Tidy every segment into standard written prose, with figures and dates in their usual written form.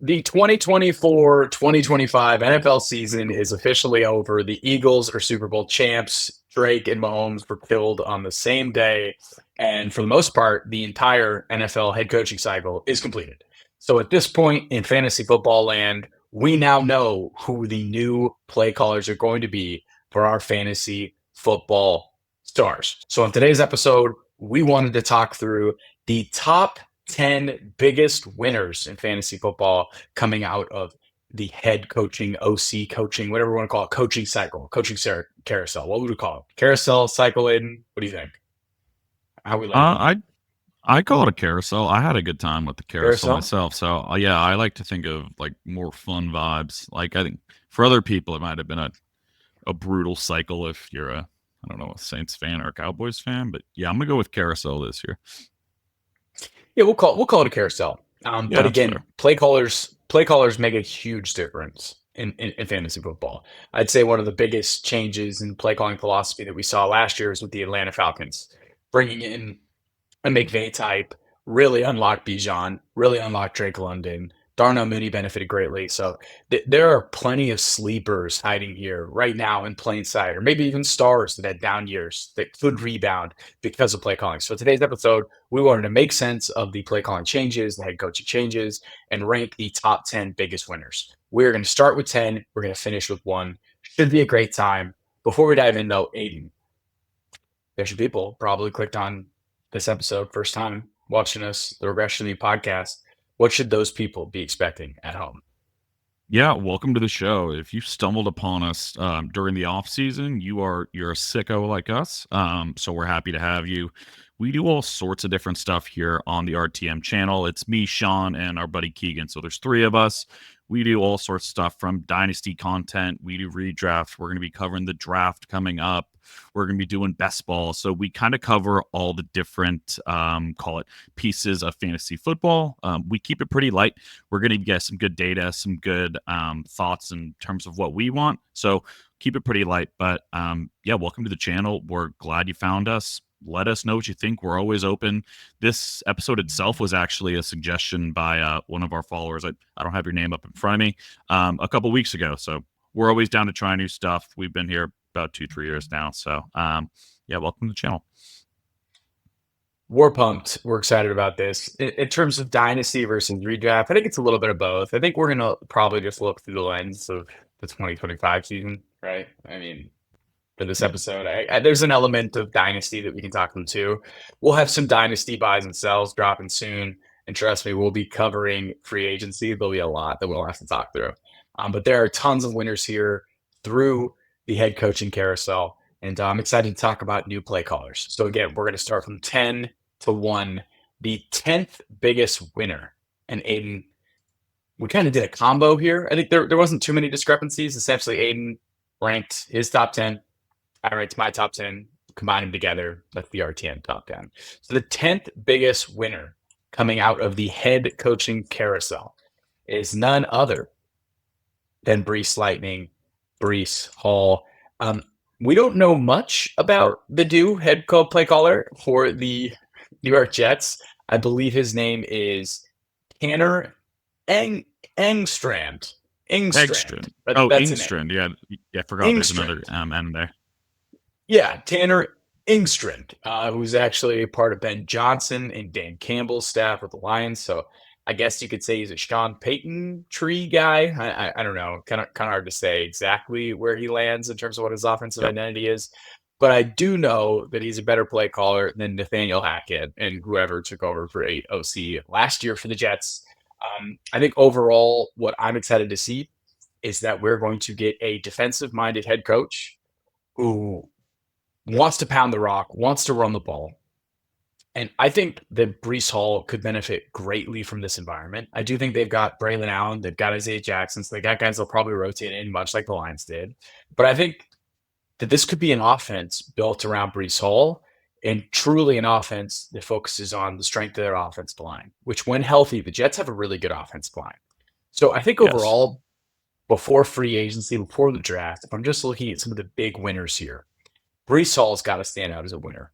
The 2024-2025 NFL season is officially over. The Eagles are Super Bowl champs. Drake and Mahomes were killed on the same day. And for the most part, the entire NFL head coaching cycle is completed. So at this point in fantasy football land, we now know who the new play callers are going to be for our fantasy football stars. So in today's episode, we wanted to talk through the top 10 biggest winners in fantasy football coming out of the head coaching, OC coaching, whatever you want to call it, coaching cycle, carousel. What would we call it? Carousel, cycle, Aiden? What do you think? How we landing? I I call it a carousel. I had a good time with the carousel Carousel? myself. So yeah, I like to think of like more fun vibes. Like I think for other people, it might have been a brutal cycle if you're a I don't know a Saints fan or a Cowboys fan. But yeah, I'm gonna go with carousel this year. Yeah, we'll call it a carousel. Yeah, But that's again, fair. play callers make a huge difference in fantasy football. I'd say one of the biggest changes in play calling philosophy that we saw last year is with the Atlanta Falcons, bringing in a McVay type, really unlocked Bijan, really unlocked Drake London. Darnell Mooney benefited greatly. So there are plenty of sleepers hiding here right now in plain sight, or maybe even stars that had down years that could rebound because of play calling. So today's episode, we wanted to make sense of the play calling changes, the head coaching changes, and rank the top 10 biggest winners. We're going to start with 10. We're going to finish with one. Should be a great time. Before we dive in, though, Aiden, there's some people probably clicked on this episode first time watching us, the Regression podcast. What should those people be expecting at home? Yeah, welcome to the show. If you stumbled upon us during the off season, you're a sicko like us. So we're happy to have you. We do all sorts of different stuff here on the RTM channel. It's me, Sean, and our buddy Keegan. So there's three of us. We do all sorts of stuff from dynasty content. We do redraft. We're going to be covering the draft coming up. We're going to be doing best ball. So we kind of cover all the different, call it pieces of fantasy football. We keep it pretty light. We're going to get some good data, some good thoughts in terms of what we want. So keep it pretty light. But yeah, welcome to the channel. We're glad you found us. Let us know what you think. We're always open. This episode itself was actually a suggestion by one of our followers. I don't have your name up in front of me a couple weeks ago. So we're always down to try new stuff. We've been here about 2-3 years now. So yeah, welcome to the channel. We're pumped. We're excited about this. In terms of dynasty versus redraft, I think it's a little bit of both. I think we're going to probably just look through the lens of the 2025 season, right? I mean, for this Yeah. episode, there's an element of dynasty that we can talk them to. We'll have some dynasty buys and sells dropping soon. And trust me, we'll be covering free agency. There'll be a lot that we'll have to talk through. But there are tons of winners here through the head coaching carousel. And I'm excited to talk about new play callers. So again, we're going to start from 10 to 1. The 10th biggest winner. And Aiden, we kind of did a combo here. I think there wasn't too many discrepancies. Essentially, Aiden ranked his top 10. I ranked my top 10. Combine them together. That's the RTN top 10. So the 10th biggest winner coming out of the head coaching carousel is none other than Breece Lightning, Breece Hall. We don't know much about the new head play caller for the New York Jets. I believe his name is Tanner Engstrand. Eggstrand. Oh, That's a name. Ingstrand. Yeah, I forgot. There's another Engstrand. M there. Yeah, Tanner Engstrand, who's actually a part of Ben Johnson and Dan Campbell's staff with the Lions. So I guess you could say he's a Sean Payton tree guy. I don't know. Kind of hard to say exactly where he lands in terms of what his offensive Yep. identity is. But I do know that he's a better play caller than Nathaniel Hackett and whoever took over for OC last year for the Jets. I think overall, what I'm excited to see is that we're going to get a defensive-minded head coach who wants to pound the rock, wants to run the ball. And I think that Breece Hall could benefit greatly from this environment. I do think they've got Braylon Allen, they've got Isaiah Jackson, so they got guys they'll probably rotate in, much like the Lions did. But I think that this could be an offense built around Breece Hall and truly an offense that focuses on the strength of their offensive line, which when healthy, the Jets have a really good offensive line. So I think Yes. overall, before free agency, before the draft, if I'm just looking at some of the big winners here, Breece Hall's got to stand out as a winner.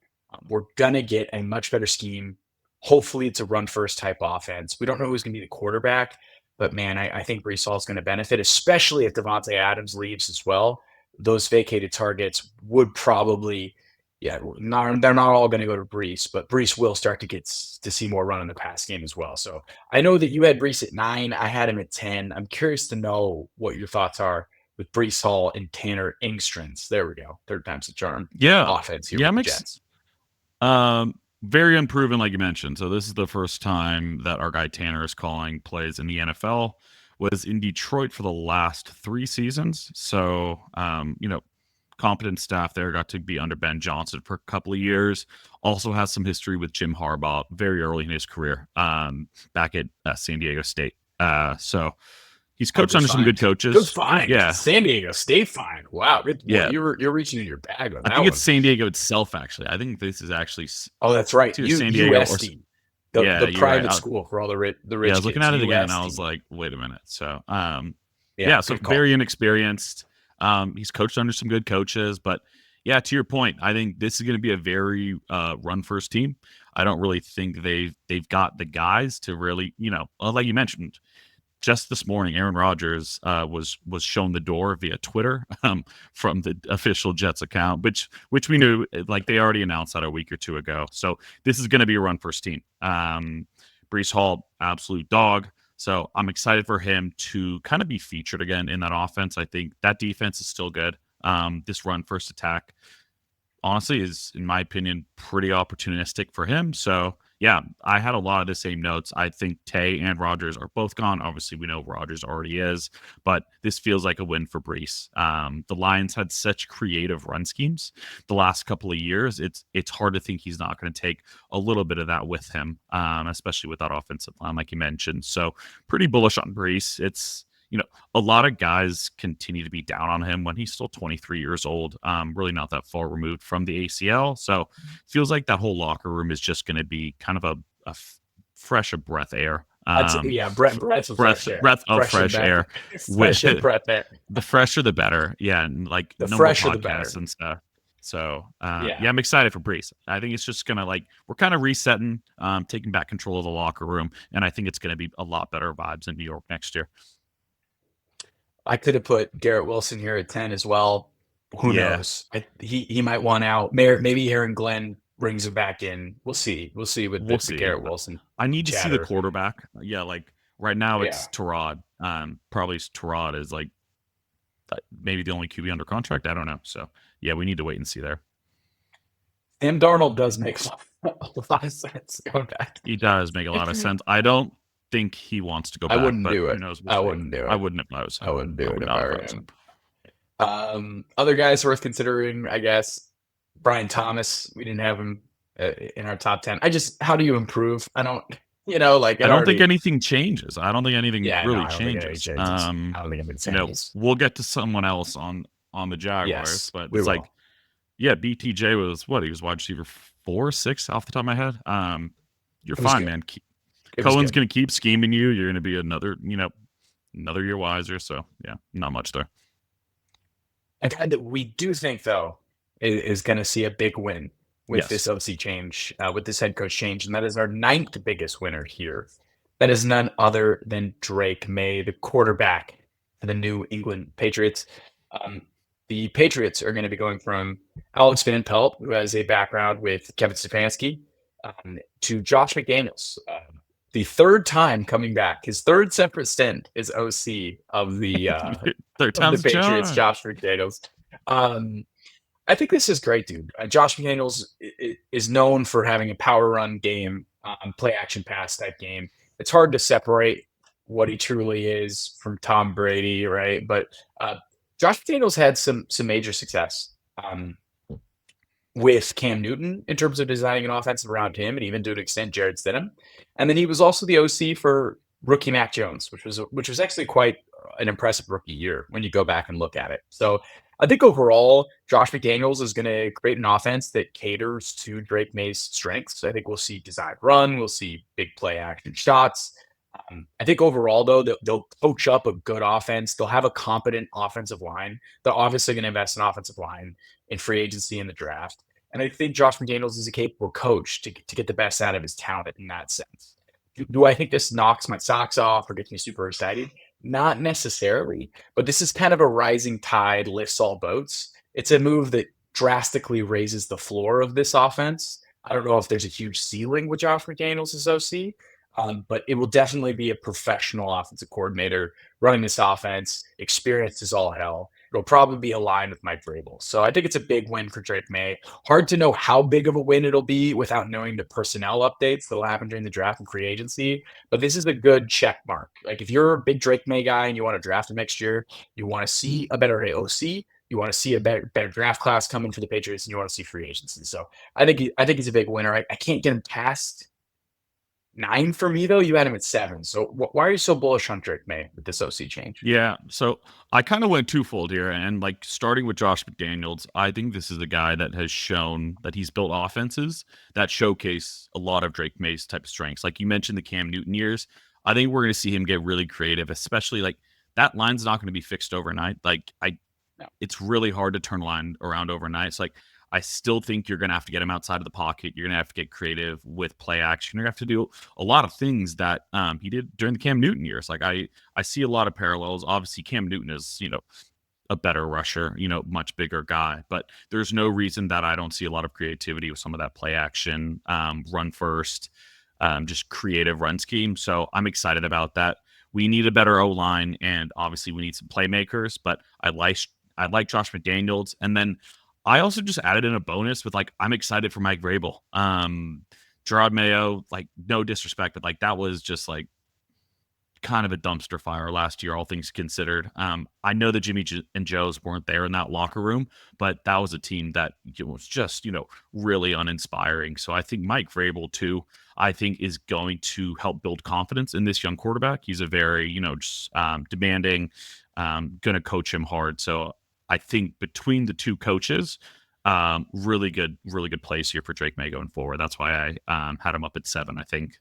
We're going to get a much better scheme. Hopefully, it's a run first type offense. We don't know who's going to be the quarterback, But man, I think Breece Hall is going to benefit, especially if Devontae Adams leaves as well. Those vacated targets would probably, yeah, they're not all going to go to Breece, but Breece will start to get to see more run in the pass game as well. So I know that you had Breece at 9. I had him at 10. I'm curious to know what your thoughts are with Breece Hall and Tanner Engstrand's. There we go. Third time's the charm. Yeah. Offense here Yeah, with the makes Jets. very unproven, like you mentioned. So this is the first time that our guy Tanner is calling plays in the NFL. Was in Detroit for the last 3 seasons. So competent staff there. Got to be under Ben Johnson for a couple of years. Also has some history with Jim Harbaugh very early in his career, back at San Diego State. So he's coached under some good coaches. Good find. Yeah. San Diego State find. Wow. Yeah. You're reaching in your bag on that I think one. it's San Diego itself, actually. I think this is actually. Oh, that's right. San Diego USD. The private right. school for all the rich Yeah, I was looking kids. at it again, and USD. I was like, wait a minute. So, so good call. very inexperienced. He's coached under some good coaches, but yeah, to your point, I think this is going to be a very run first team. I don't really think they've got the guys to really, like you mentioned, just this morning, Aaron Rodgers was shown the door via Twitter from the official Jets account, which we knew, like they already announced that a week or two ago. So this is going to be a run first team. Breece Hall, absolute dog. So I'm excited for him to kind of be featured again in that offense. I think that defense is still good. This run first attack, honestly, is, in my opinion, pretty opportunistic for him. So yeah, I had a lot of the same notes. I think Tay and Rodgers are both gone. Obviously, we know Rodgers already is, but this feels like a win for Breece. The Lions had such creative run schemes the last couple of years. It's hard to think he's not going to take a little bit of that with him, especially with that offensive line, like you mentioned. So pretty bullish on Breece. It's a lot of guys continue to be down on him when he's still 23 years old, really not that far removed from the ACL. So feels like that whole locker room is just going to be kind of a fresh of breath air. Breath of fresh air. Fresh air. Fresh and breath air. The fresher, the better. Yeah, and like the no fresher, more the better. And stuff. So I'm excited for Breece. I think it's just gonna we're kind of resetting, taking back control of the locker room, and I think it's gonna be a lot better vibes in New York next year. I could have put Garrett Wilson here at 10 as well. Who knows? He might want out. Maybe Aaron Glenn brings him back in. We'll see. We'll see with the Garrett Wilson. I need to see the quarterback. Yeah, like right now it's Tyrod. Probably Tyrod is like maybe the only QB under contract. I don't know. So yeah, we need to wait and see there. Sam Darnold does make a lot of sense going back. He does make a lot of sense. I don't think he wants to go back. I wouldn't do it. I wouldn't do it. I wouldn't if I was him. I wouldn't do it if I were him. Other guys worth considering, I guess. Brian Thomas, we didn't have him in our top 10. How do you improve? I don't think anything changes. I don't think anything really changes. I don't think anything changes. We'll get to someone else on the Jaguars, but it's like, BTJ was what? He was wide receiver 4, 6 off the top of my head. You're fine, man. Cohen's going to keep scheming you. You're going to be another year wiser. So yeah, not much there. A guy that we do think though is going to see a big win with this OC change, with this head coach change, and that is our 9th biggest winner here. That is none other than Drake Maye, the quarterback for the New England Patriots. The Patriots are going to be going from Alex Van Pelt, who has a background with Kevin Stefanski, to Josh McDaniels. The third time coming back, his third separate stint as OC of the Patriots, Josh McDaniels. I think this is great, dude. Josh McDaniels is known for having a power run game, play action pass type game. It's hard to separate what he truly is from Tom Brady, right? But Josh McDaniels had some major success with Cam Newton in terms of designing an offense around him, and even to an extent Jared Stidham. And then he was also the OC for rookie Mac Jones, which was actually quite an impressive rookie year when you go back and look at it. So I think overall, Josh McDaniels is going to create an offense that caters to Drake Maye's strengths. I think we'll see designed run, we'll see big play action shots. I think overall, though, they'll coach up a good offense. They'll have a competent offensive line. They're obviously going to invest in offensive line in free agency in the draft. And I think Josh McDaniels is a capable coach to get the best out of his talent in that sense. Do I think this knocks my socks off or gets me super excited? Not necessarily, but this is kind of a rising tide lifts all boats. It's a move that drastically raises the floor of this offense. I don't know if there's a huge ceiling with Josh McDaniels as OC, but it will definitely be a professional offensive coordinator running this offense. Experience is all hell. It'll probably be aligned with Mike Vrabel. So I think it's a big win for Drake May. Hard to know how big of a win it'll be without knowing the personnel updates that'll happen during the draft and free agency. But this is a good check mark. Like if you're a big Drake May guy and you want to draft him next year, you want to see a better AOC, you want to see a better draft class coming for the Patriots, and you want to see free agency. So I think he's a big winner. I can't get him past 9 for me though. You had him at 7. So why are you so bullish on Drake May with this OC change? Yeah, so I kind of went twofold here, and like starting with Josh McDaniels, I think this is a guy that has shown that he's built offenses that showcase a lot of Drake May's type of strengths. Like you mentioned, the Cam Newton years. I think we're going to see him get really creative, especially like that line's not going to be fixed overnight. No. It's really hard to turn a line around overnight. It's like I still think you're going to have to get him outside of the pocket. You're going to have to get creative with play action. You're going to have to do a lot of things that he did during the Cam Newton years. Like I see a lot of parallels. Obviously, Cam Newton is a better rusher, much bigger guy. But there's no reason that I don't see a lot of creativity with some of that play action, run first, just creative run scheme. So I'm excited about that. We need a better O line, and obviously we need some playmakers. But I like Josh McDaniels, and then I also just added in a bonus with like I'm excited for Mike Vrabel. Gerard Mayo, like no disrespect, but like that was just like kind of a dumpster fire last year, all things considered. I know that Jimmy and Joe's weren't there in that locker room, but that was a team that was just really uninspiring. So I think Mike Vrabel too, I think is going to help build confidence in this young quarterback. He's a very just demanding, going to coach him hard. So I think between the two coaches, really good place here for Drake May going forward. That's why I had him up at 7. I think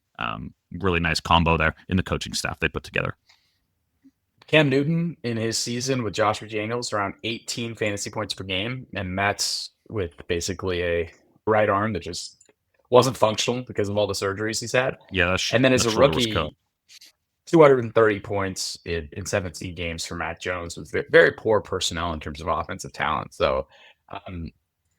really nice combo there in the coaching staff they put together. Cam Newton in his season with Josh McDaniels around 18 fantasy points per game, and that's with basically a right arm that just wasn't functional because of all the surgeries he's had. Yeah, And then as a that shoulder was cut. rookie, 230 points in 17 games for Matt Jones with very poor personnel in terms of offensive talent. So um,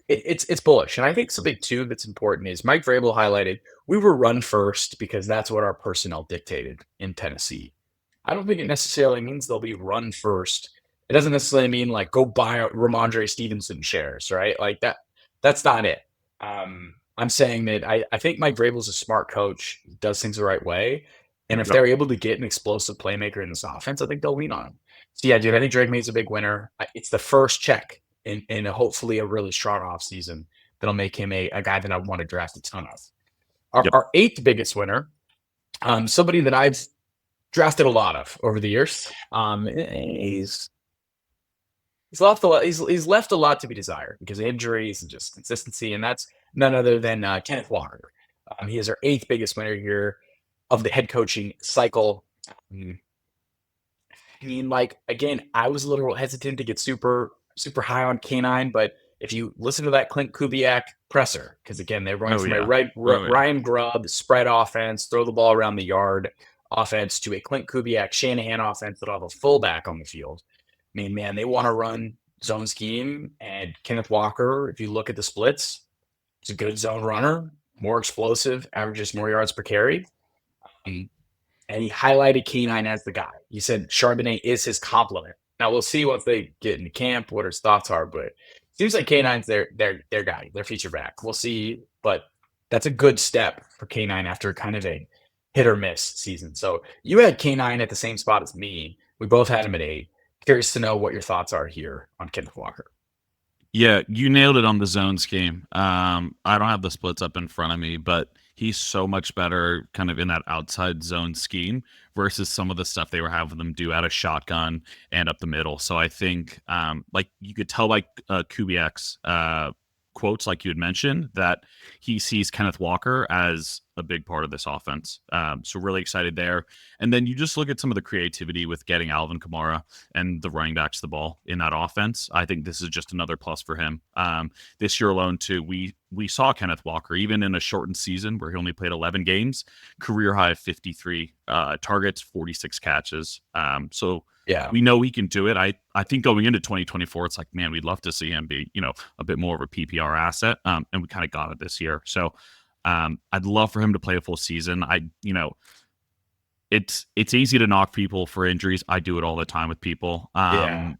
it's bullish. And I think something too that's important is Mike Vrabel highlighted we were run first because that's what our personnel dictated in Tennessee. I don't think it necessarily means they'll be run first. It doesn't necessarily mean like go buy Ramondre Stevenson shares, right? Like that's not it. I'm saying that I think Mike Vrabel's a smart coach, does things the right way. And if Yep. they're able to get an explosive playmaker in this offense, I think they'll lean on him. So yeah, dude, I think Drake May's a big winner. It's the first check in hopefully a really strong offseason that'll make him a guy that I want to draft a ton of. Yep. Our eighth biggest winner, somebody that I've drafted a lot of over the years. He's left a lot. He's left a lot to be desired because of injuries and just consistency, and that's none other than Kenneth Walker. He is our 8th biggest winner here of the head coaching cycle. I mean, like again, I was a little hesitant to get super high on K9, but if you listen to that Clint Kubiak presser, because again, they're going Oh from yeah. a Oh yeah. Ryan Grubb spread offense, throw the ball around the yard offense to a Clint Kubiak Shanahan offense that'll have a fullback on the field. I mean, man, they want to run zone scheme, and Kenneth Walker, if you look at the splits, he's a good zone runner, more explosive, averages more yards per carry. And he highlighted K9 as the guy. He said Charbonnet is his complement. Now we'll see once they get into camp what his thoughts are, but it seems like K9's their guy, their feature back. We'll see, but that's a good step for K9 after kind of a hit or miss season. So you had K9 at the same spot as me. We both had him at 8. Curious to know what your thoughts are here on Kenneth Walker. Yeah, you nailed it on the zone scheme. I don't have the splits up in front of me, but he's so much better kind of in that outside zone scheme versus some of the stuff they were having them do out of shotgun and up the middle. So I think like you could tell by Kubiak's quotes, like you had mentioned, that he sees Kenneth Walker as a big part of this offense. So really excited there. And then you just look at some of the creativity with getting Alvin Kamara and the running backs the ball in that offense. I think this is just another plus for him. This year alone, too, we saw Kenneth Walker, even in a shortened season where he only played 11 games, career high of 53 targets, 46 catches. So Yeah. we know he can do it. I think going into 2024, it's like, man, we'd love to see him be, a bit more of a PPR asset. And we kind of got it this year. So I'd love for him to play a full season. It's easy to knock people for injuries. I do it all the time with people. Yeah.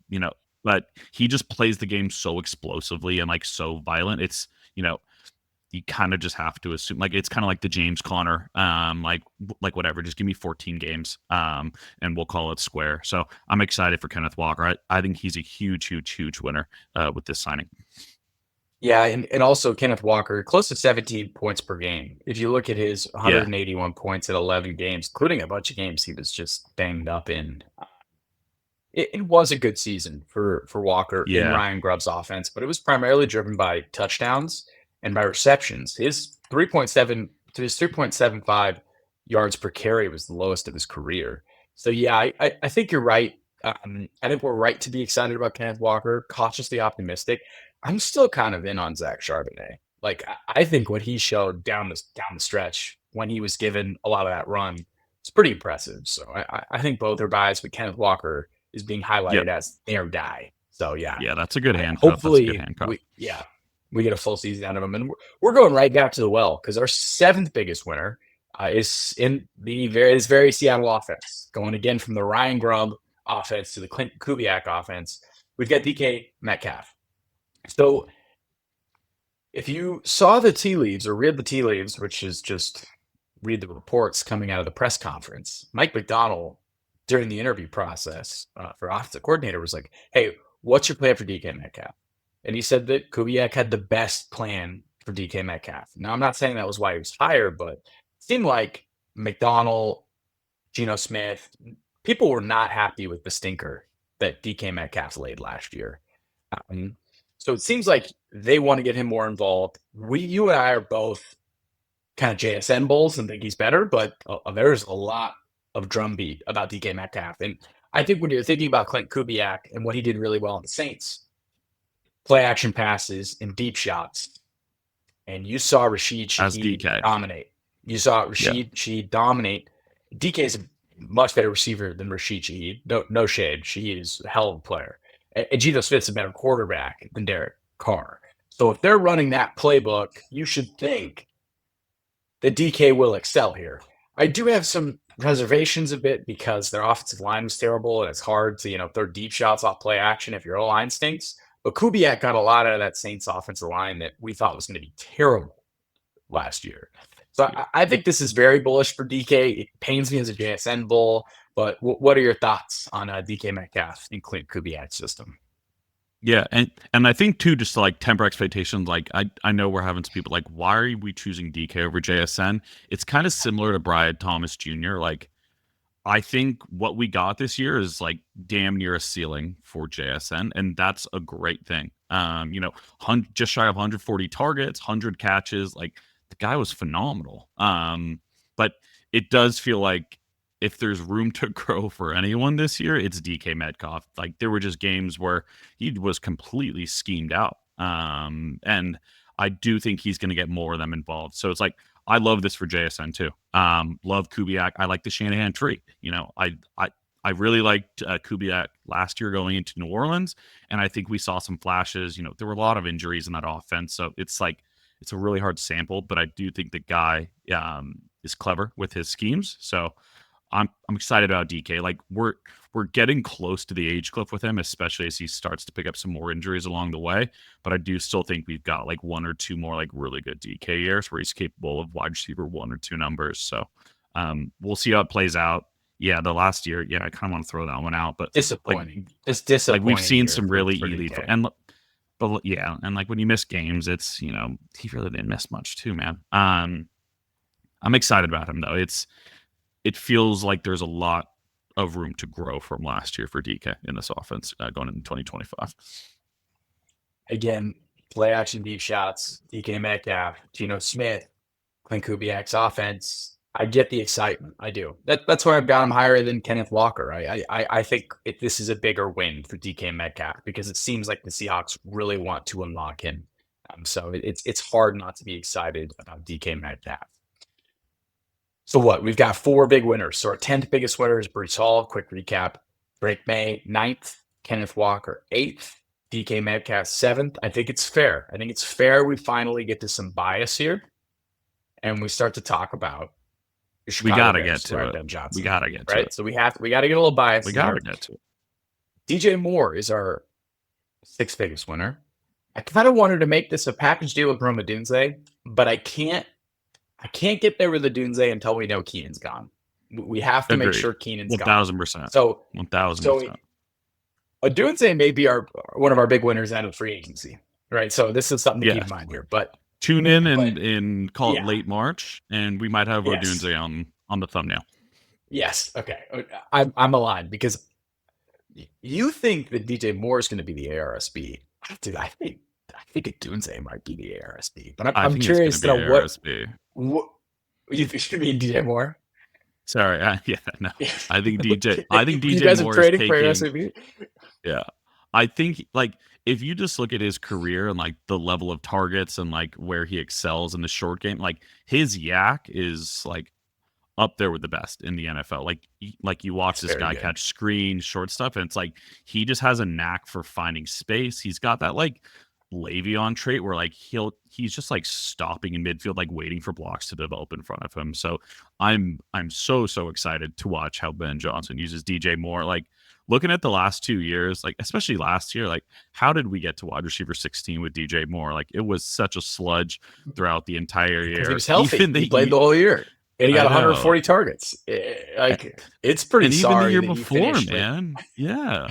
But he just plays the game so explosively and like so violent. It's, you kind of just have to assume, like, it's kind of like the James Conner, like whatever, just give me 14 games, and we'll call it square. So I'm excited for Kenneth Walker. I think he's a huge, huge, huge winner with this signing. Yeah, and also Kenneth Walker, close to 17 points per game. If you look at his Yeah, 181 points at 11 games, including a bunch of games he was just banged up in, it was a good season for Walker in yeah, Ryan Grubb's offense, but it was primarily driven by touchdowns and by receptions. His 3.75 yards per carry was the lowest of his career. So yeah, I think you're right. I think we're right to be excited about Kenneth Walker, cautiously optimistic. I'm still kind of in on Zach Charbonnet. Like I think what he showed down the stretch when he was given a lot of that run, it's pretty impressive. So I think both are biased, but Kenneth Walker is being yep, highlighted as their guy. So yeah, yeah. That's a good handcuff. That's a good hopefully handcuff. we get a full season out of him, and we're going right back to the well because our seventh biggest winner is in the very Seattle offense, going again from the Ryan Grubb offense to the Clint Kubiak offense. We've got DK Metcalf. So if you saw the tea leaves or read the tea leaves, which is just read the reports coming out of the press conference, Mike McDonald during the interview process for offensive coordinator was like, "Hey, what's your plan for DK Metcalf?" And he said that Kubiak had the best plan for DK Metcalf. Now, I'm not saying that was why he was hired, but it seemed like McDonald, Geno Smith, people were not happy with the stinker that DK Metcalf laid last year. Um, so it seems like they want to get him more involved. You and I are both kind of JSN bulls and think he's better, but there's a lot of drumbeat about DK Metcalf. And I think when you're thinking about Clint Kubiak and what he did really well in the Saints, play action passes and deep shots, and you saw Rashid As Shaheed DK. dominate. You saw Yeah, Rashid Shaheed dominate. DK is a much better receiver than Rashid Shaheed. No shade. Shaheed is a hell of a player. And Geno Smith's a better quarterback than Derek Carr. So if they're running that playbook, you should think that DK will excel here. I do have some reservations a bit because their offensive line was terrible and it's hard to, throw deep shots off play action if your O line stinks. But Kubiak got a lot out of that Saints offensive line that we thought was going to be terrible last year. So yeah. I think this is very bullish for DK. It pains me as a JSN bull, but what are your thoughts on DK Metcalf in Clint Kubiak's system? Yeah, and I think too, just to like temper expectations, like I know we're having some people like, why are we choosing DK over JSN? It's kind of similar to Brian Thomas Jr. Like, I think what we got this year is like damn near a ceiling for JSN, and that's a great thing. Just shy of 140 targets, 100 catches. Like, the guy was phenomenal. But it does feel like if there's room to grow for anyone this year, it's DK Metcalf. Like, there were just games where he was completely schemed out. And I do think he's going to get more of them involved. So it's like, I love this for JSN too. Love Kubiak. I like the Shanahan tree. I really liked Kubiak last year going into New Orleans, and I think we saw some flashes. There were a lot of injuries in that offense, so it's like it's a really hard sample. But I do think the guy is clever with his schemes. So I'm excited about DK. Like, we're getting close to the age cliff with him, especially as he starts to pick up some more injuries along the way. But I do still think we've got like one or two more like really good DK years where he's capable of wide receiver 1 or 2 numbers. So we'll see how it plays out. Yeah, the last year, yeah, I kind of want to throw that one out, but like Disappointing. It's we've disappointing seen here some for, really for elite, DK. and but yeah, and like when you miss games, it's he really didn't miss much too, man. I'm excited about him though. It feels like there's a lot of room to grow from last year for DK in this offense going into 2025. Again, play action deep shots, DK Metcalf, Geno Smith, Clint Kubiak's offense. I get the excitement. I do. That's why I've got him higher than Kenneth Walker. I think this is a bigger win for DK Metcalf because it seems like the Seahawks really want to unlock him. So it's hard not to be excited about DK Metcalf. So what? We've got 4 big winners. So our 10th biggest winner is Breece Hall. Quick recap. Drake Maye, 9th. Kenneth Walker, 8th. DK Metcalf, 7th. I think it's fair. I think it's fair we finally get to some bias here. And we start to talk about the Chicago We gotta Bears, get to right, it. Ben Johnson. We gotta get to right? it. So we got to get a little bias. We in gotta here. get to it. DJ Moore is our 6th biggest winner. I kind of wanted to make this a package deal with Rome Odunze, but I can't get there with the Odunze until we know Keenan's gone. We have to make Agreed. sure Keenan's gone. 1000%. So 1000%. Odunze may be one of our big winners out of free agency, right? So this is something to keep in mind here. But tune in and call it late March, and we might have Yes. Odunze on the thumbnail. Yes. Okay. I'm aligned because you think that DJ Moore is going to be the ARSB. Dude, I think Odunze might be the ARSB. But I'm curious to know what you think should be DJ Moore. Sorry, no. I think DJ. I think DJ you guys Moore are trading is for taking. ARSB. Yeah, I think like if you just look at his career and like the level of targets and like where he excels in the short game, like his yak is like up there with the best in the NFL. Like you watch this guy catch screens, short stuff, and it's like he just has a knack for finding space. He's got that like Le'Veon trait where like he's just like stopping in midfield, like waiting for blocks to develop in front of him. So I'm so excited to watch how Ben Johnson uses DJ Moore. Like looking at the last 2 years, like especially last year, like how did we get to wide receiver 16 with DJ Moore? Like it was such a sludge throughout the entire year. He was healthy. He played the whole year. And he got 140 targets. Like it's pretty and sorry. Even the year before, man. Yeah.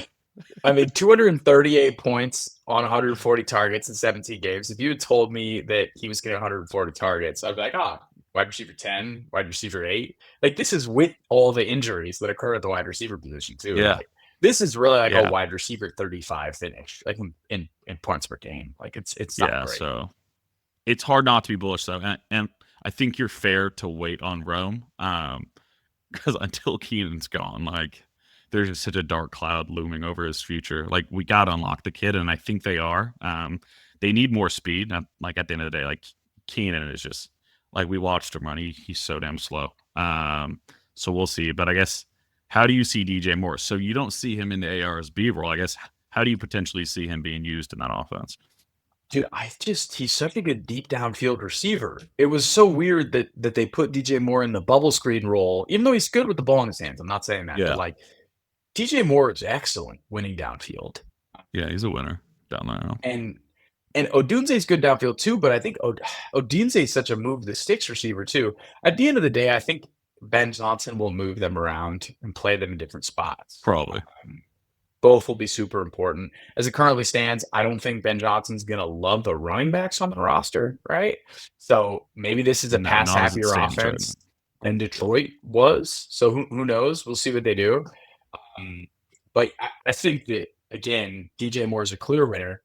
I mean, 238 points on 140 targets in 17 games. If you had told me that he was getting 140 targets, I'd be like, wide receiver 10, wide receiver 8. Like this is with all the injuries that occur at the wide receiver position too. Yeah. Like, this is really like a wide receiver 35 finish, like in points per game. Like it's not great. So it's hard not to be bullish though, and I think you're fair to wait on Rome, because until Keenan's gone, like there's just such a dark cloud looming over his future. Like we got to unlock the kid, and I think they are. They need more speed. Like at the end of the day, like Keenan is just like we watched him run. He's so damn slow. So we'll see. But I guess how do you see DJ Moore? So you don't see him in the ARSB role. I guess how do you potentially see him being used in that offense? Dude, he's such a good deep downfield receiver. It was so weird that they put DJ Moore in the bubble screen role, even though he's good with the ball in his hands. I'm not saying that, but like DJ Moore is excellent winning downfield. Yeah, he's a winner down there. And Odunze's good downfield too, but I think Odunze is such a move the sticks receiver too. At the end of the day, I think Ben Johnson will move them around and play them in different spots. Probably. Both will be super important. As it currently stands, I don't think Ben Johnson's going to love the running backs on the roster, right? So maybe this is a pass-happier offense than Detroit was. So who knows? We'll see what they do. But I think that, again, DJ Moore is a clear winner.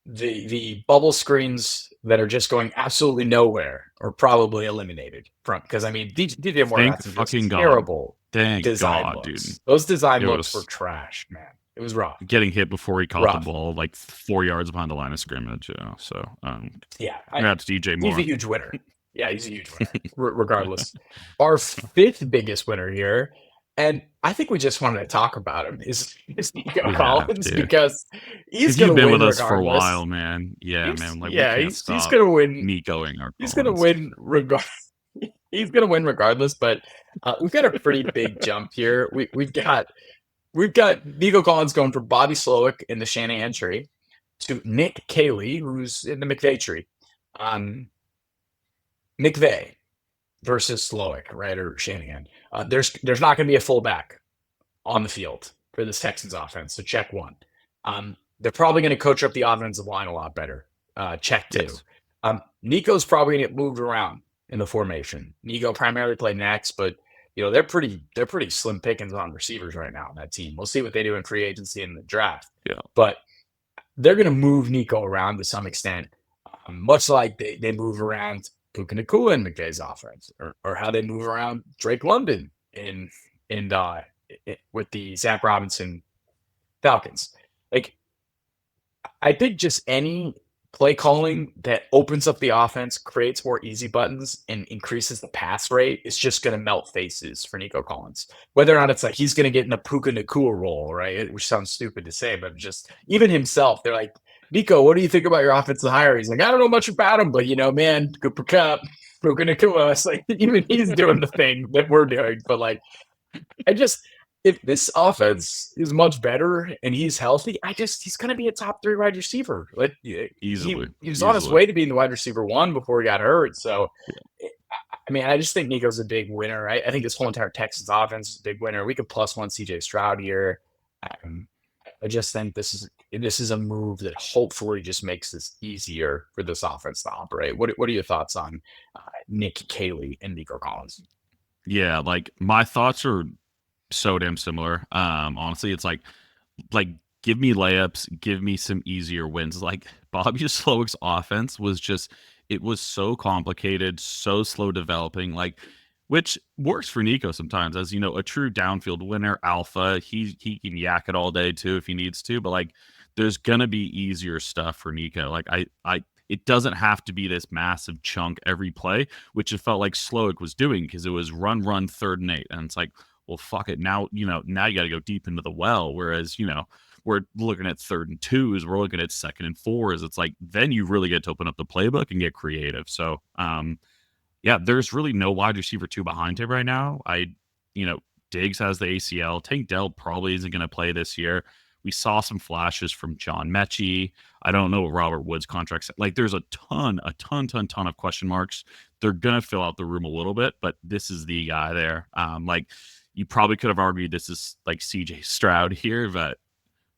The bubble screens that are just going absolutely nowhere are probably eliminated from, because I mean DJ Moore had some fucking terrible design looks. Dude. Those design looks were trash, man. It was rough. Getting hit before he caught the ball like 4 yards behind the line of scrimmage. So congrats DJ Moore. He's a huge winner. Yeah, he's a huge winner. Regardless, our 5th biggest winner here, and I think we just wanted to talk about him, is Nico Collins, because he's going to win with regardless. us for a while, man. Yeah, man. Like, he's going to win. Nicoing our he's going to win regardless. He's going to win regardless, but we've got a pretty big jump here. We've got Nico Collins going from Bobby Slowick in the Shanahan tree to Nick Caley, who's in the McVay tree. McVay versus Slowick, right, or Shanahan. There's not going to be a fullback on the field for this Texans offense, so check one. They're probably going to coach up the offensive line a lot better. Check two. Yes. Nico's probably going to get moved around in the formation. Nico primarily played next, but they're pretty slim pickings on receivers right now on that team. We'll see what they do in free agency and the draft. Yeah. But they're going to move Nico around to some extent. much like they move around Puka Nacua in McVay's offense, or how they move around Drake London in with the Zach Robinson Falcons. Like, I think just any play calling that opens up the offense, creates more easy buttons, and increases the pass rate is just going to melt faces for Nico Collins. Whether or not it's like he's going to get in a Puka Nacua role, right? Which sounds stupid to say, but just even himself, they're like, Nico, what do you think about your offensive hire? He's like, I don't know much about him, but man, Cooper Cup, Puka Nacua. It's like even he's doing the thing that we're doing, but like I just if this offense is much better and he's healthy, he's going to be a top 3 wide receiver. Like Easily. he was on his way to being the wide receiver 1 before he got hurt. So, I mean, I just think Nico's a big winner. I think this whole entire Texans offense is a big winner. We could +1 CJ Stroud here. Um, I just think this is a move that hopefully just makes this easier for this offense to operate. What are your thoughts on Nick Caley and Nico Collins? Yeah, like my thoughts are so damn similar. Honestly, it's like give me layups, give me some easier wins. Like Bobby Slowick's offense was just it was so complicated, so slow developing, like which works for Nico sometimes as a true downfield winner, alpha. He can yak it all day too if he needs to, but like there's gonna be easier stuff for Nico. Like I it doesn't have to be this massive chunk every play, which it felt like Slowick was doing because it was run, 3rd and 8. And it's like, well, fuck it. Now, now you got to go deep into the well. Whereas, we're looking at 3rd and 2s, we're looking at 2nd and 4s. It's like, then you really get to open up the playbook and get creative. So, yeah, there's really no wide receiver 2 behind him right now. Diggs has the ACL. Tank Dell probably isn't going to play this year. We saw some flashes from John Mechie. I don't know what Robert Woods' contracts. Like, there's a ton of question marks. They're gonna fill out the room a little bit, but this is the guy there. Like, you probably could have argued this is like CJ Stroud here, but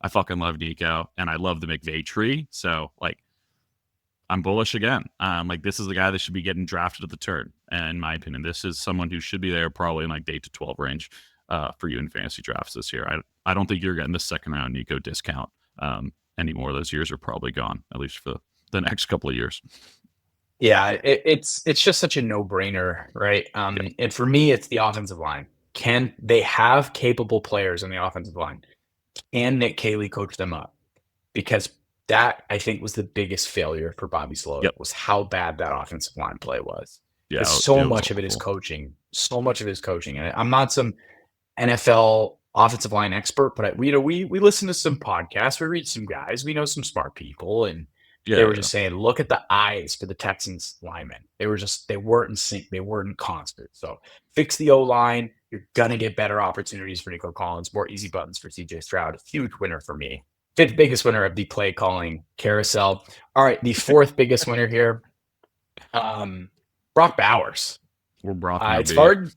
I fucking love Nico and I love the McVay tree. So, like, I'm bullish again. Like, this is the guy that should be getting drafted at the turn. And in my opinion, this is someone who should be there probably in like the 8 to 12 range for you in fantasy drafts this year. I don't think you're getting the 2nd round Nico discount anymore. Those years are probably gone, at least for the next couple of years. Yeah, it's just such a no-brainer, right? And for me, it's the offensive line. Can they have capable players on the offensive line? Can Nick Caley coach them up? Because that, I think, was the biggest failure for Bobby Slowick, was how bad that offensive line play was. Yeah, so much of it is coaching. So much of it is coaching. And I'm not some NFL offensive line expert, but we listen to some podcasts, we read some guys, we know some smart people, and they were just saying, look at the eyes for the Texans linemen. They weren't in sync. They weren't in concert. So fix the O-line. You're going to get better opportunities for Nico Collins, more easy buttons for CJ Stroud. A huge winner for me. 5th biggest winner of the play calling carousel. All right, the 4th biggest winner here, Brock Bowers. It's hard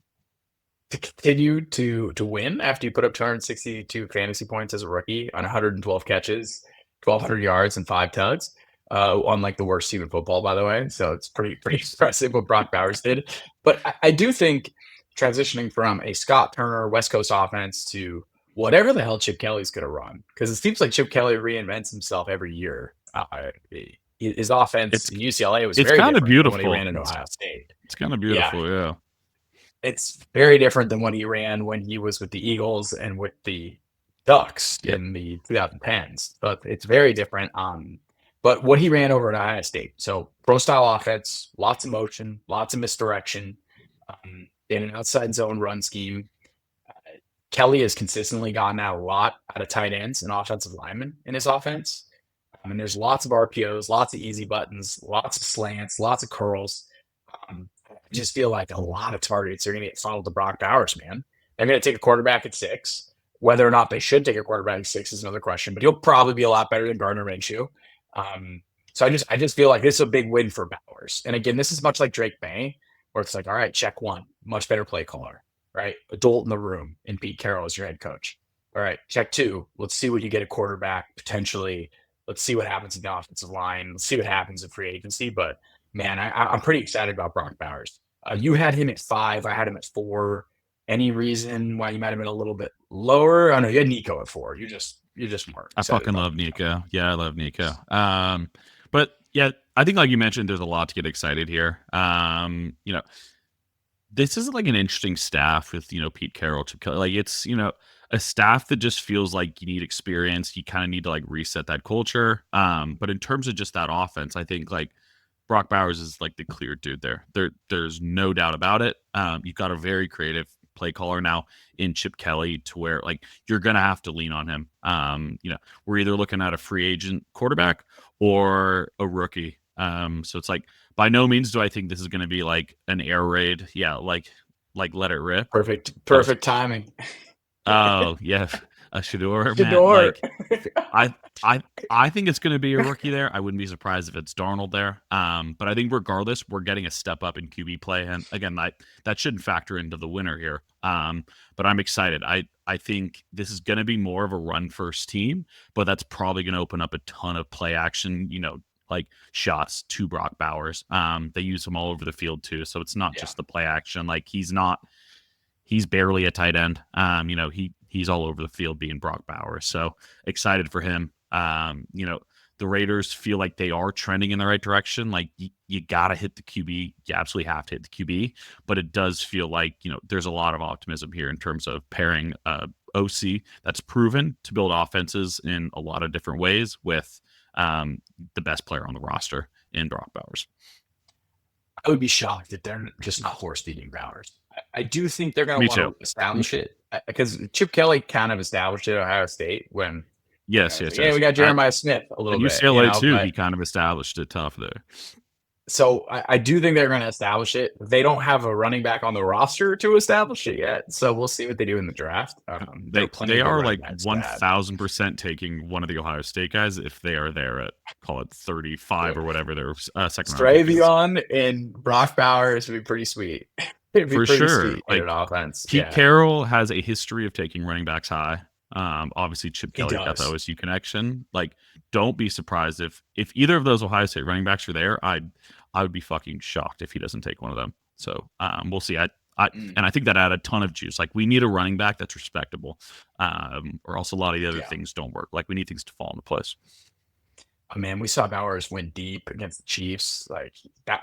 to continue to win after you put up 262 fantasy points as a rookie on 112 catches, 1,200 yards, and 5 tugs. On like the worst team in football, by the way. So it's pretty impressive what Brock Bowers did. But I do think transitioning from a Scott Turner West Coast offense to whatever the hell Chip Kelly's going to run, because it seems like Chip Kelly reinvents himself every year. His offense in UCLA was very different beautiful when he ran in Ohio State. It's kind of beautiful, yeah. It's very different than what he ran when he was with the Eagles and with the Ducks in the 2010s. But it's very different. But what he ran over at Ohio State, so pro-style offense, lots of motion, lots of misdirection, in an outside zone run scheme. Kelly has consistently gotten out a lot out of tight ends and offensive linemen in his offense. And there's lots of RPOs, lots of easy buttons, lots of slants, lots of curls. I just feel like a lot of targets are going to get funneled to Brock Bowers, man. They're going to take a quarterback at 6. Whether or not they should take a quarterback at 6 is another question, but he'll probably be a lot better than Gardner Minshew. So I just feel like this is a big win for Bowers. And again, this is much like Drake Maye, where it's like, all right, check 1, much better play caller, right? Adult in the room, and Pete Carroll is your head coach. All right, check 2. Let's see what you get at quarterback potentially. Let's see what happens in the offensive line. Let's see what happens in free agency. But man, I'm pretty excited about Brock Bowers. You had him at 5. I had him at 4. Any reason why you might have been a little bit lower? I know you had Nico at 4. You're just smart. I fucking love Nico. Yeah, I love Nico. But Yeah, I think like you mentioned, there's a lot to get excited here. This is like an interesting staff with Pete Carroll. Like it's a staff that just feels like you need experience. You kind of need to like reset that culture. But in terms of just that offense, I think like Brock Bowers is like the clear dude there. There's no doubt about it. You've got a very creative play caller now in Chip Kelly to where like you're gonna have to lean on him. We're either looking at a free agent quarterback or a rookie. So it's like by no means do I think this is gonna be like an air raid. Yeah, like let it rip. Perfect timing. Oh yeah, a Shador man. Shador. Like I I think it's going to be a rookie there. I wouldn't be surprised if it's Darnold there. But I think regardless, we're getting a step up in QB play, and again, that shouldn't factor into the winner here. But I'm excited. I think this is going to be more of a run first team, but that's probably going to open up a ton of play action. Like shots to Brock Bowers. They use him all over the field too, so it's not just the play action. Like he's barely a tight end. He's all over the field being Brock Bowers. So excited for him. The Raiders feel like they are trending in the right direction. Like you got to hit the QB. You absolutely have to hit the QB. But it does feel like, there's a lot of optimism here in terms of pairing OC that's proven to build offenses in a lot of different ways with the best player on the roster in Brock Bowers. I would be shocked if they're just not horse feeding Bowers. I do think they're going to want to establish it because Chip Kelly kind of established it at Ohio State when yes. We got Jeremiah Smith a little and bit. UCLA too. He kind of established it tough there. So I do think they're going to establish it. They don't have a running back on the roster to establish it yet, so we'll see what they do in the draft. They are like 1,000% taking one of the Ohio State guys if they are there at call it 35 or whatever their second round. Stravion and Brock Bowers would be pretty sweet. For sure, like offense. Pete Carroll has a history of taking running backs high. Obviously Chip Kelly got the OSU connection. Like, don't be surprised if either of those Ohio State running backs are there. I would be fucking shocked if he doesn't take one of them. So we'll see. And I think that add a ton of juice. Like, we need a running back that's respectable, or else a lot of the other things don't work. Like, we need things to fall into place. Oh, man, we saw Bowers win deep against the Chiefs. Like,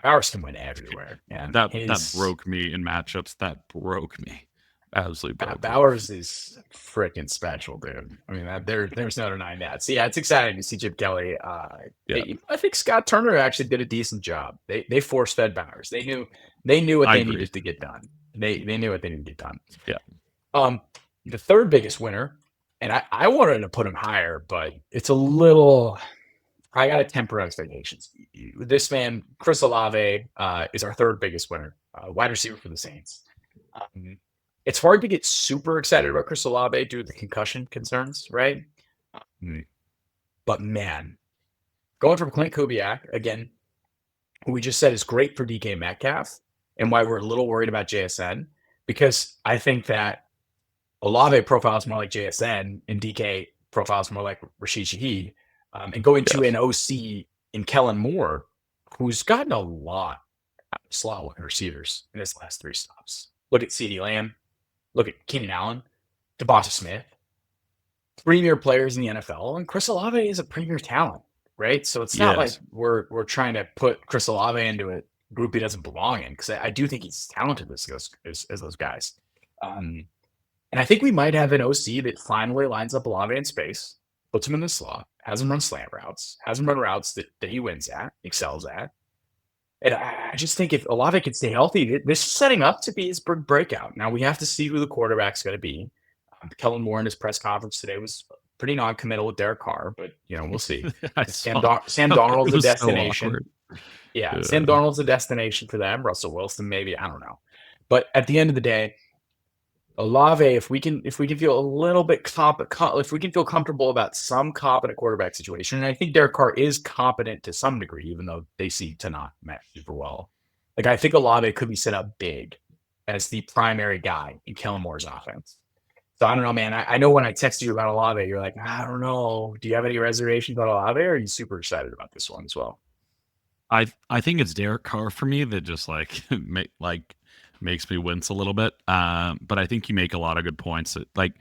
Bowers can win everywhere. Yeah, that broke me in matchups. That broke me. Absolutely. Bowers is freaking special, dude. I mean, there's no denying that. So yeah, it's exciting to see Chip Kelly. I think Scott Turner actually did a decent job. They force fed Bowers. They knew what they needed to get done. They knew what they needed to get done. Yeah. The third biggest winner, and I wanted to put him higher, but it's a little. I got to temper expectations. This man, Chris Olave, is our third biggest winner, wide receiver for the Saints. It's hard to get super excited about Chris Olave due to the concussion concerns, right? But man, going from Clint Kubiak, again, who we just said is great for DK Metcalf, and why we're a little worried about JSN, because I think that Olave profiles more like JSN and DK profiles more like Rashid Shaheed, and going to an OC in Kellen Moore, who's gotten a lot of slot wide receivers in his last three stops. Look at CeeDee Lamb. Look at Keenan Allen, Devonta Smith, premier players in the NFL, and Chris Olave is a premier talent, right? So it's not like we're trying to put Chris Olave into a group he doesn't belong in, because I do think he's talented as those guys. And I think we might have an OC that finally lines up Olave in space, puts him in the slot, has him run slant routes, has him run routes that he wins at, excels at. And I just think if Olave can stay healthy, this is setting up to be his big breakout. Now, we have to see who the quarterback's going to be. Kellen Moore in his press conference today was pretty non-committal with Derek Carr, but, we'll see. Sam Darnold's a destination. So Sam Darnold's a destination for them. Russell Wilson, maybe. I don't know. But at the end of the day, Olave, if we can feel a little bit if we can feel comfortable about some competent quarterback situation, and I think Derek Carr is competent to some degree, even though they seem to not match super well. Like, I think Olave could be set up big as the primary guy in Kellen Moore's offense. So I don't know, man. I know when I texted you about Olave, you're like, I don't know. Do you have any reservations about Olave, or are you super excited about this one as well? I think it's Derek Carr for me that just makes me wince a little bit. But I think you make a lot of good points. Like,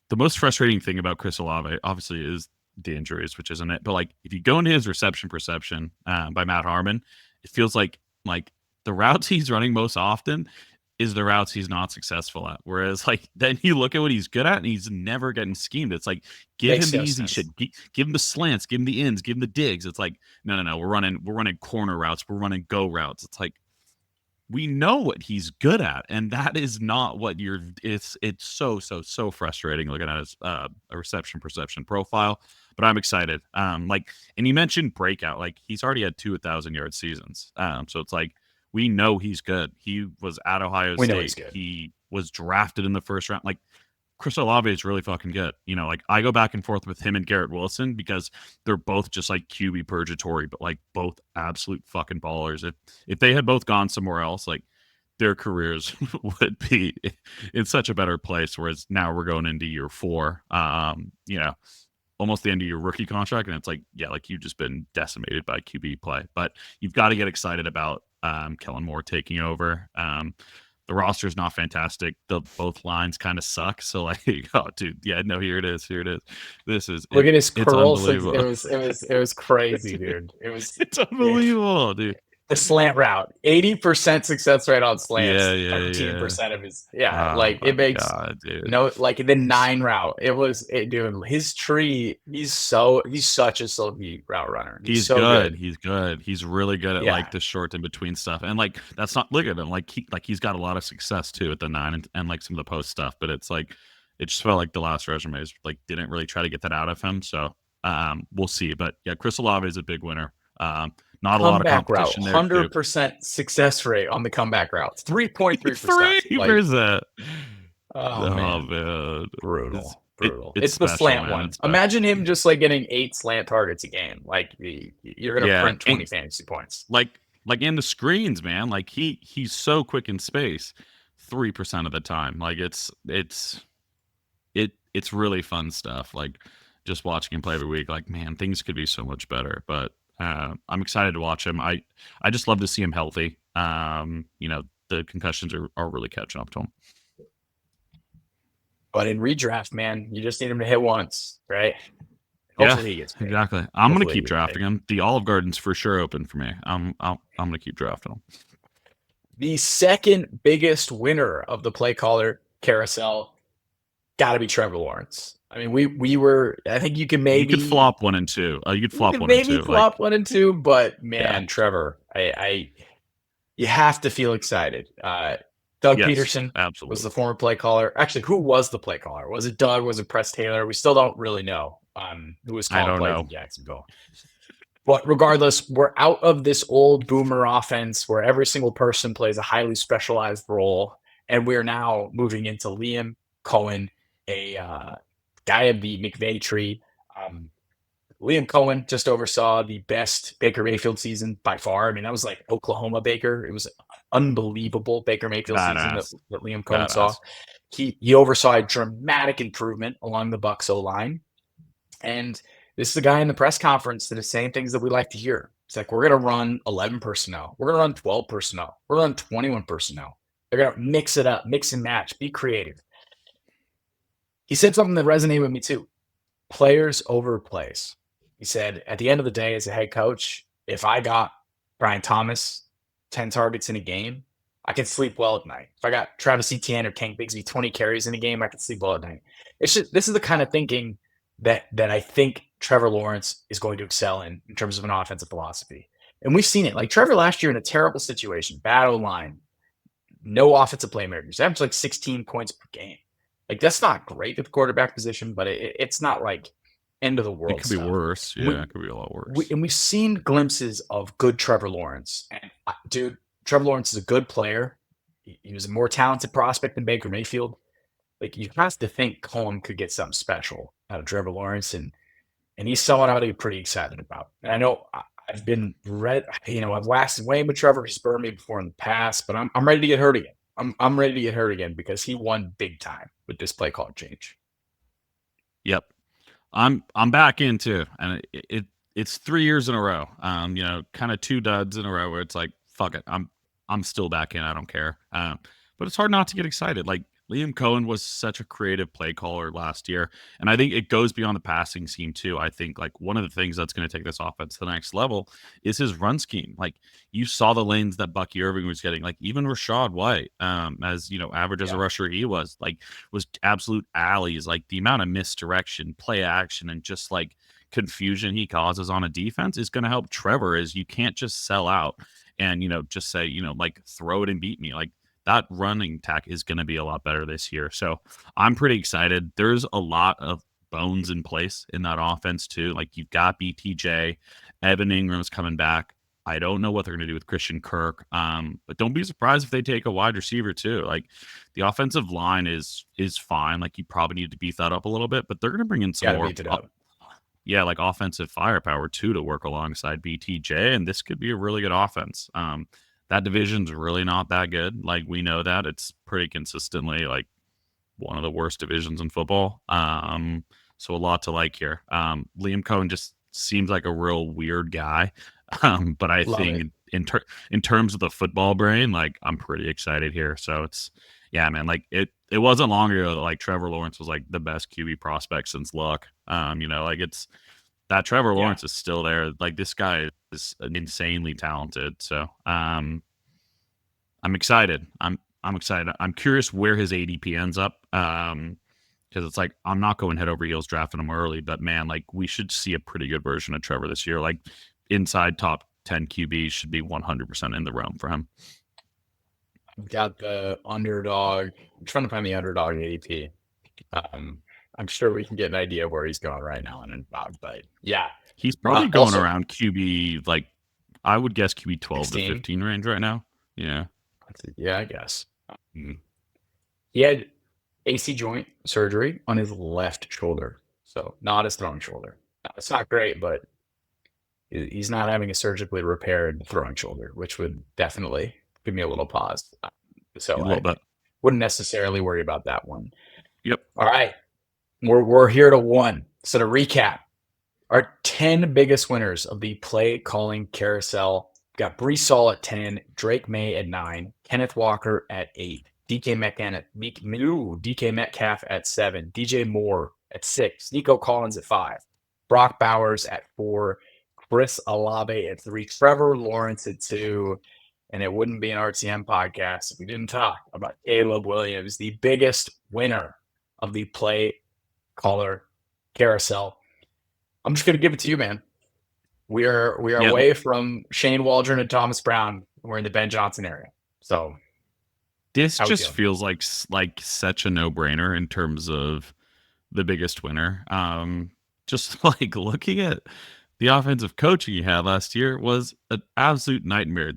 the most frustrating thing about Chris Olave, obviously, is the injuries, which isn't it. But like if you go into his reception perception by Matt Harmon, it feels like the routes he's running most often is the routes he's not successful at. Whereas like then you look at what he's good at and he's never getting schemed. It's like give Makes him the no easy sense. shit, give him the slants, give him the ins, give him the digs. It's like no, we're running corner routes, we're running go routes. It's like we know what he's good at, and that is not what you're. It's so frustrating looking at his a reception perception profile. But I'm excited. And you mentioned breakout. Like he's already had 2,000-yard seasons. So it's like we know he's good. He was at Ohio We know he's State. good. He was drafted in the first round. Like Chris Olave is really fucking good. Like I go back and forth with him and Garrett Wilson because they're both just like QB purgatory, but like both absolute fucking ballers. If they had both gone somewhere else, like their careers would be in such a better place. Whereas now we're going into year 4, almost the end of your rookie contract, and it's like, yeah, like you've just been decimated by QB play. But you've got to get excited about Kellen Moore taking over. The roster is not fantastic. Both lines kind of suck. So like, oh dude, yeah, no, here it is. This is Look at his it's curls. unbelievable. It was crazy, dude. It was It's unbelievable, dude. the slant route. 80% success rate on slants. Yeah. 13% of his Oh like my it makes god, dude. no like the 9 route. Dude, his tree, he's such a silky route runner. He's He's so good. good. He's good. He's really good at like Yeah. the short in between stuff. And like that's not look at him. He's got a lot of success too at the 9 and like some of the post stuff. But it's like it just felt like the last resumes like didn't really try to get that out of him. So we'll see. But yeah, Chris Olave is a big winner. Not a lot of Comeback route. competition there too. 100% success rate on the comeback routes. 3.3%. Like, 3%. oh Oh man. man. It's Brutal. it's It's the special, slant man. one. It's special. Imagine him just like getting 8 slant targets a game. Like you're gonna Yeah. print 20 fantasy points. Like in the screens, man. Like he's so quick in space 3% of the time. Like it's really fun stuff. Like just watching him play every week, like man, things could be so much better. But I'm excited to watch him. I just love to see him healthy. The concussions are really catching up to him. But in redraft, man, you just need him to hit once, right? Yeah, Hopefully he gets paid. exactly. I'm gonna Hopefully he keep gets drafting paid. him. The Olive Garden's for sure open for me. I'm gonna keep drafting him. The second biggest winner of the play caller carousel got to be Trevor Lawrence. I mean, we were. I think you can maybe You could flop 1 and 2. You could flop 1 and maybe 2. flop Like 1 and 2, but yeah, man, Trevor, you have to feel excited. Doug yes, Peterson was absolutely. the former play caller. Actually, who was the play caller? Was it Doug? Was it Press Taylor? We still don't really know who was I calling don't plays know. in Jacksonville. But regardless, we're out of this old boomer offense where every single person plays a highly specialized role, and we're now moving into Liam Cohen, a guy of the McVay tree. Liam Cohen just oversaw the best Baker Mayfield season by far. I mean, that was like Oklahoma Baker. It was unbelievable Baker Mayfield season Badass. that Liam Cohen saw. Badass. He oversaw a dramatic improvement along the Bucs O line, and this is the guy in the press conference that is saying things that we like to hear. It's like we're going to run 11 personnel, we're going to run 12 personnel, we're going to run 21 personnel. They're going to mix it up, mix and match, be creative. He said something that resonated with me too. Players over plays. He said, at the end of the day, as a head coach, if I got Brian Thomas 10 targets in a game, I can sleep well at night. If I got Travis Etienne or Tank Bigsby 20 carries in a game, I can sleep well at night. It's just this is the kind of thinking that I think Trevor Lawrence is going to excel in terms of an offensive philosophy. And we've seen it. Like Trevor last year in a terrible situation, bad O-line, no offensive playmakers, averaged like 16 points per game. Like that's not great at the quarterback position, but it's not like end of the world. It could be worse. Yeah, it could be a lot worse. And we've seen glimpses of good Trevor Lawrence. And dude, Trevor Lawrence is a good player. He was a more talented prospect than Baker Mayfield. Like you have to think Cohen could get something special out of Trevor Lawrence, and he's someone I would be pretty excited about. And I know I've been I've lasted way with Trevor. He's burned me before in the past, but I'm ready to get hurt again. I'm ready to get hurt again because he won big time with this play call change. Yep. I'm back in too, and it's 3 years in a row. Kind of 2 duds in a row where it's like, fuck it, I'm still back in. I don't care. But it's hard not to get excited. Like Liam Cohen was such a creative play caller last year, and I think it goes beyond the passing scheme too. I think like one of the things that's going to take this offense to the next level is his run scheme. Like you saw the lanes that Bucky Irving was getting, like even Rashad White, as average as a Yeah, rusher he was absolute alleys. Like the amount of misdirection, play action, and just like confusion he causes on a defense is going to help Trevor. Is you can't just sell out and just say like throw it and beat me. Like that running attack is going to be a lot better this year. So I'm pretty excited. There's a lot of bones in place in that offense too. Like you've got BTJ, Evan Ingram's coming back. I don't know what they're going to do with Christian Kirk, but don't be surprised if they take a wide receiver too. Like the offensive line is fine. Like you probably need to beef that up a little bit, but they're going to bring in some got to more beef it up. yeah, like offensive firepower too to work alongside BTJ, and this could be a really good offense. That division's really not that good. Like we know that it's pretty consistently like one of the worst divisions in football. So a lot to like here. Liam Cohen just seems like a real weird guy. But I Love it. think in terms of the football brain, like I'm pretty excited here. So it's yeah, man. Like it wasn't long ago that like Trevor Lawrence was like the best QB prospect since Luck. Like it's that Trevor Yeah, Lawrence is still there. Like this guy is insanely talented. So I'm excited. I'm excited. I'm curious where his ADP ends up. Because it's like I'm not going head over heels drafting him early, but man, like we should see a pretty good version of Trevor this year. Like inside top 10 QBs should be 100% in the realm for him. I've got the underdog. I'm trying to find the underdog ADP. I'm sure we can get an idea of where he's going right now in about, but yeah. He's probably going Also, around QB like I would guess QB 12 to 16. 15 range right now. Yeah. Yeah, I guess. He had AC joint surgery on his left shoulder, so not his throwing shoulder. Now, it's not great, but he's not having a surgically repaired throwing shoulder, which would definitely give me a little pause. So A little I bit. wouldn't necessarily worry about that one. Yep. All right, we're here to one. So to recap, our 10 biggest winners of the play calling carousel got Breece at 10, Drake Maye at 9, Kenneth Walker at 8, DK Metcalf at 7, DJ Moore at 6, Nico Collins at 5, Brock Bowers at 4, Chris Olave at 3, Trevor Lawrence at 2, and it wouldn't be an RTM podcast if we didn't talk about Caleb Williams, the biggest winner of the play caller carousel. I'm just going to give it to you, man. We are Yeah. away from Shane Waldron and Thomas Brown. We're in the Ben Johnson area. So This how we just feel? feels like such a no-brainer in terms of the biggest winner. Just like looking at the offensive coaching he had last year was an absolute nightmare.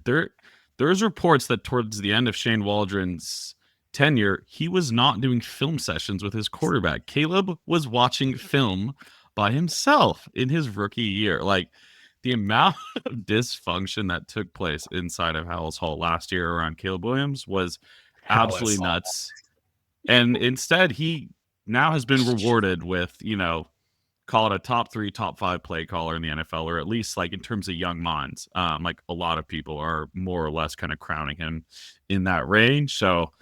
There's reports that towards the end of Shane Waldron's tenure, he was not doing film sessions with his quarterback. Caleb was watching film by himself in his rookie year. Like the amount of dysfunction that took place inside of Howells Hall last year around Caleb Williams was absolutely nuts. And instead, he now has been rewarded with, call it a top 3, top 5 play caller in the NFL, or at least like in terms of young minds. Like a lot of people are more or less kind of crowning him in that range. So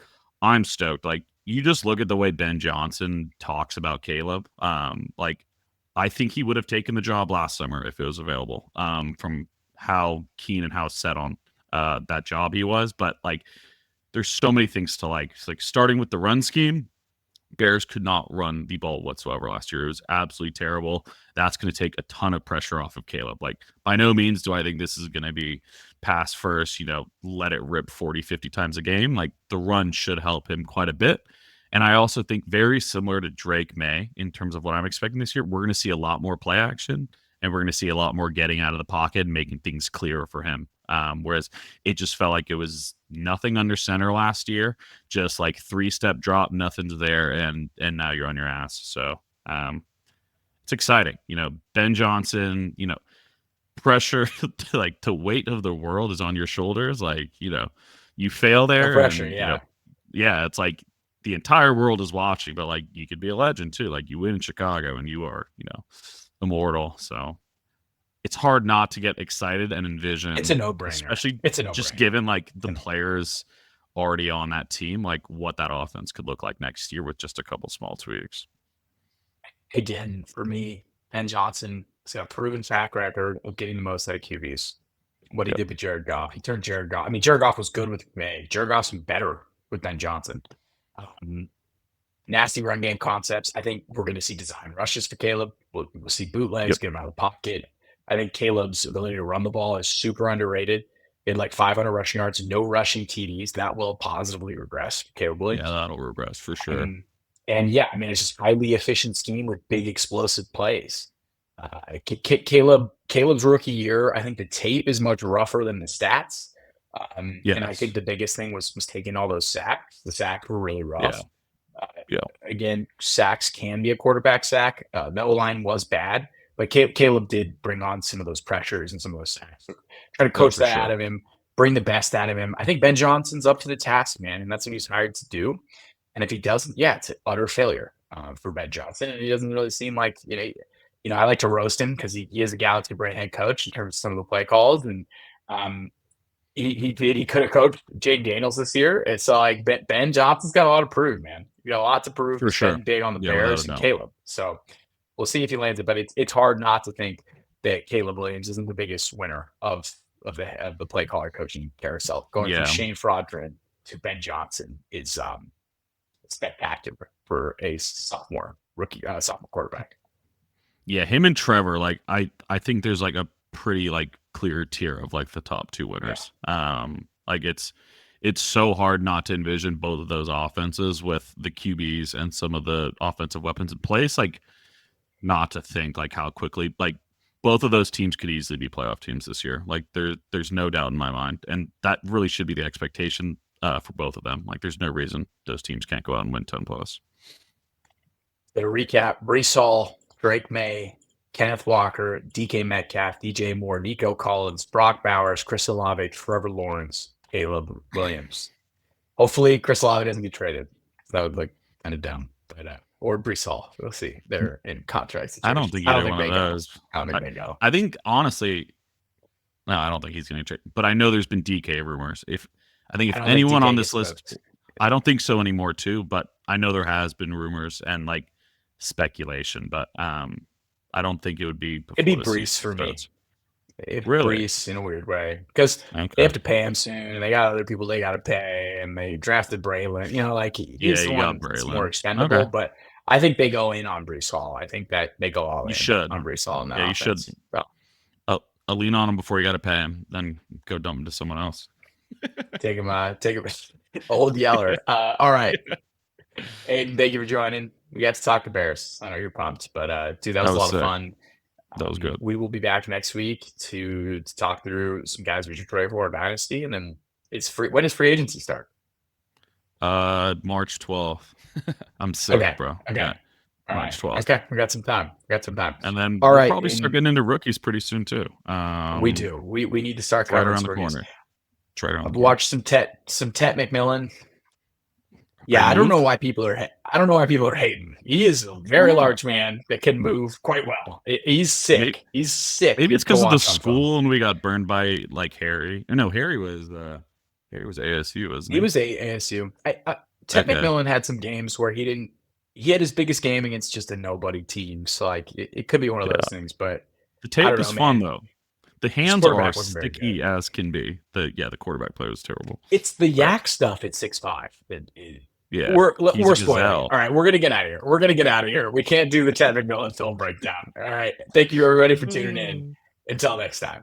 I'm stoked. Like you just look at the way Ben Johnson talks about Caleb. Like I think he would have taken the job last summer if it was available. From how keen and how set on that job he was. But like there's so many things to like. It's like starting with the run scheme. Bears could not run the ball whatsoever last year. It was absolutely terrible. That's going to take a ton of pressure off of Caleb. Like, by no means do I think this is going to be pass first, let it rip 40, 50 times a game. Like, the run should help him quite a bit. And I also think very similar to Drake Maye in terms of what I'm expecting this year, we're going to see a lot more play action and we're going to see a lot more getting out of the pocket and making things clearer for him. Whereas it just felt like it was nothing under center last year, just like 3-step drop, nothing's there, and now you're on your ass. So it's exciting. Ben Johnson, pressure to like the weight of the world is on your shoulders. Like, you fail there No pressure, and yeah. yeah, it's like the entire world is watching, but like you could be a legend too. Like you win in Chicago and you are, immortal. So it's hard not to get excited and envision, It's a no-brainer. especially It's a just no-brainer. given like the players already on that team, like what that offense could look like next year with just a couple small tweaks. Again, for me, Ben Johnson has got a proven track record of getting the most out of QBs. What he Yep. did with Jared Goff. He turned Jared Goff. I mean, Jared Goff was good with Maye. Jared Goff's been better with Ben Johnson. Nasty run game concepts. I think we're going to see design rushes for Caleb. We'll see bootlegs, Yep. get him out of the pocket. I think Caleb's ability to run the ball is super underrated. He had like 500 rushing yards, no rushing TDs. That will positively regress for Caleb Yeah, Williams. that'll regress for sure. And yeah, I mean, it's just highly efficient scheme with big explosive plays. Caleb's rookie year, I think the tape is much rougher than the stats. And I think Yes. the biggest thing was taking all those sacks. The sacks were really rough. Yeah. Again, sacks can be a quarterback sack. The O-line was bad, but Caleb did bring on some of those pressures and some of those sacks. Try to coach for that out sure. of him, bring the best out of him. I think Ben Johnson's up to the task, man, and that's what he's hired to do. And if he doesn't, yeah, it's an utter failure for Ben Johnson. And he doesn't really seem like, I like to roast him because he is a galaxy brain head coach in terms of some of the play calls. And he could have coached Jake Daniels this year. And so like Ben Johnson's got a lot to prove, man. You got a lot to prove. For He's sure. betting big on the Yeah, without Bears a and doubt. Caleb. So we'll see if he lands it. But it's hard not to think that Caleb Williams isn't the biggest winner of the play caller coaching carousel. Going from Shane Fraudrin to Ben Johnson is spectacular for a sophomore quarterback. Yeah, him and Trevor, like I think there's like a pretty like clear tier of like the top two winners. Like it's so hard not to envision both of those offenses with the QBs and some of the offensive weapons in place. Like not to think like how quickly like both of those teams could easily be playoff teams this year. Like there's no doubt in my mind, and that really should be the expectation for both of them. Like there's no reason those teams can't go out and win 10+. To recap: Breece Hall, Drake Maye, Kenneth Walker, DK Metcalf, DJ Moore, Nico Collins, Brock Bowers, Chris Olave, Trevor Lawrence, Caleb Williams. Hopefully, Chris Olave doesn't get traded. That would look kind of dumb. But, or Breece Hall. We'll see. They're in contract situations. I don't think either one of those. I don't think they go. I think, honestly, no, I don't think he's going to trade. But I know there's been DK rumors. If anyone on this list, I don't think so anymore, too. But I know there has been rumors and, like, speculation, but I don't think it would be. It'd be Breece for me. Really? Breece in a weird way because they have to pay him soon, and they got other people they got to pay, and they drafted Braylon. He's the one that's more expendable. Okay. But I think they go in on Breece Hall. I think that they go all in on Breece Hall. Yeah, you should. I'll lean on him before you got to pay him, then go dump him to someone else. Take him. Old Yeller. All right. Aidan, thank you for joining. We got to talk to Bears. I know you're pumped, but dude, that was a lot of fun. That was good. We will be back next week to talk through some guys we should trade for Dynasty, and then it's free. When does free agency start? March 12th. I'm sick, bro. Okay. Yeah. March 12th. Okay, we got some time. And then we'll probably start getting into rookies pretty soon too. We do. We need to start right around the corner. I've watched some Tet McMillan. Yeah, I don't know why people are hating. He is a very large man that can move quite well. He's sick. He's sick. Maybe it's because of the school and we got burned by like Harry. No, Harry was ASU, wasn't he? He was ASU. Tet McMillan had some games where he had his biggest game against just a nobody team. So like it could be one of those things, but the tape is fun though. The hands are sticky as can be. The quarterback play was terrible. It's the yak stuff at 6'5" that yeah, we're spoiling. All right, we're gonna get out of here. We can't do the Ted McMillan film breakdown. All right, thank you everybody for tuning in. Until next time.